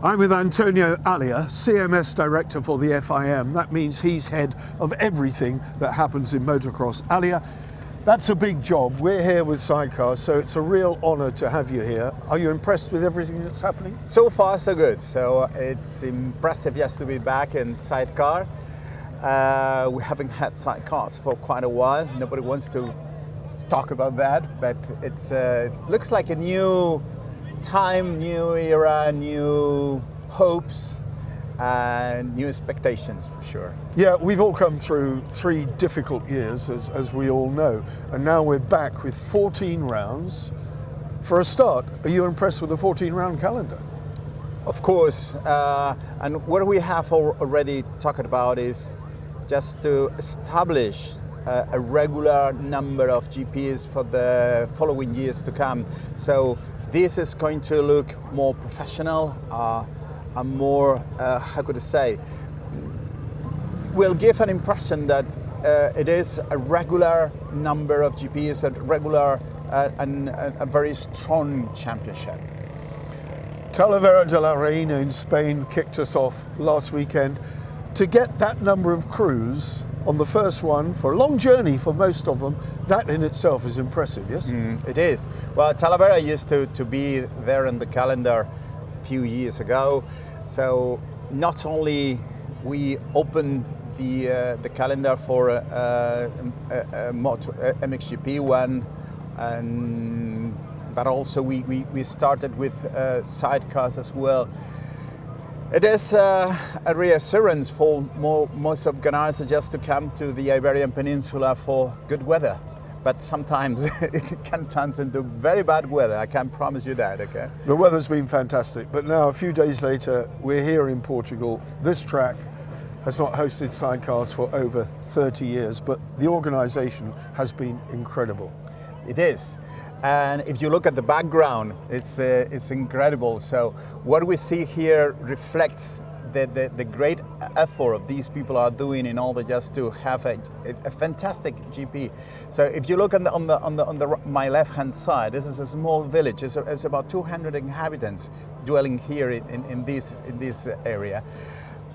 I'm with Antonio Alia, CMS Director for the FIM. That means he's head of everything that happens in motocross. Alia, that's a big job. We're here with Sidecar, so it's a real honour to have you here. Are you impressed with everything that's happening? So far, so good. So it's impressive just to be back in Sidecar. We haven't had sidecars for quite a while. Nobody wants to talk about that, but it's looks like a new time, new era, new hopes and new expectations for sure. Yeah, we've all come through 3 difficult years, as we all know, and now we're back with 14 rounds. For a start, are you impressed with the 14-round calendar? Of course, and what we have already talked about is just to establish a regular number of GPs for the following years to come. So this is going to look more professional and more, how could I say, will give an impression that it is a regular number of GPs, a regular and a very strong championship. Talavera de la Reina in Spain kicked us off last weekend. To get that number of crews on the first one, for a long journey for most of them, that in itself is impressive, yes? It is. Well, Talavera used to be there in the calendar a few years ago. So not only we opened the calendar for MXGP one, but also we started with sidecars as well. It is a reassurance for most organizers just to come to the Iberian Peninsula for good weather. But sometimes it can turn into very bad weather, I can promise you that, okay? The weather's been fantastic, but now a few days later, we're here in Portugal. This track has not hosted sidecars for over 30 years, but the organization has been incredible. It is. And if you look at the background, it's incredible. So what we see here reflects the great effort of these people are doing in order just to have a fantastic GP. So if you look on my left-hand side, this is a small village. It's about 200 inhabitants dwelling here in this area.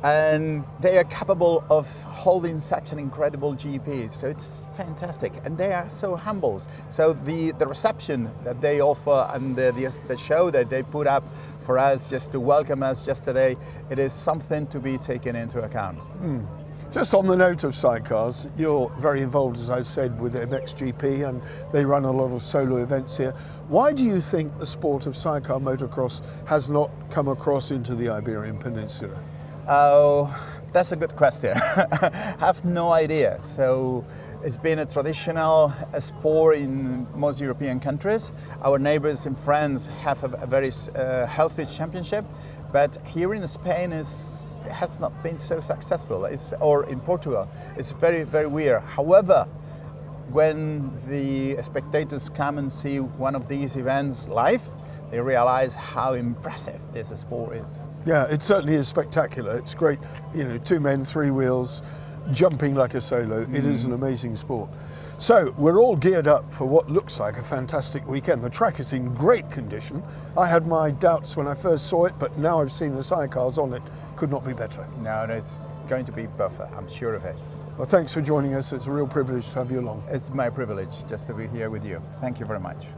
And they are capable of holding such an incredible GP, so it's fantastic, and they are so humble. So the reception that they offer and the show that they put up for us just to welcome us yesterday, it is something to be taken into account. Just on the note of sidecars, you're very involved, as I said, with MXGP, and they run a lot of solo events here. Why do you think the sport of sidecar motocross has not come across into the Iberian Peninsula? Oh, that's a good question. I have no idea. So it's been a traditional sport in most European countries. Our neighbors and friends have a very healthy championship, but here in Spain it has not been so successful. Or in Portugal, it's very, very weird. However, when the spectators come and see one of these events live, they realize how impressive this sport is. Yeah, it certainly is spectacular. It's great, 2 men, 3 wheels, jumping like a solo. It is an amazing sport. So we're all geared up for what looks like a fantastic weekend. The track is in great condition. I had my doubts when I first saw it, but now I've seen the sidecars on it. Could not be better. No, it's going to be perfect. I'm sure of it. Well, thanks for joining us. It's a real privilege to have you along. It's my privilege just to be here with you. Thank you very much.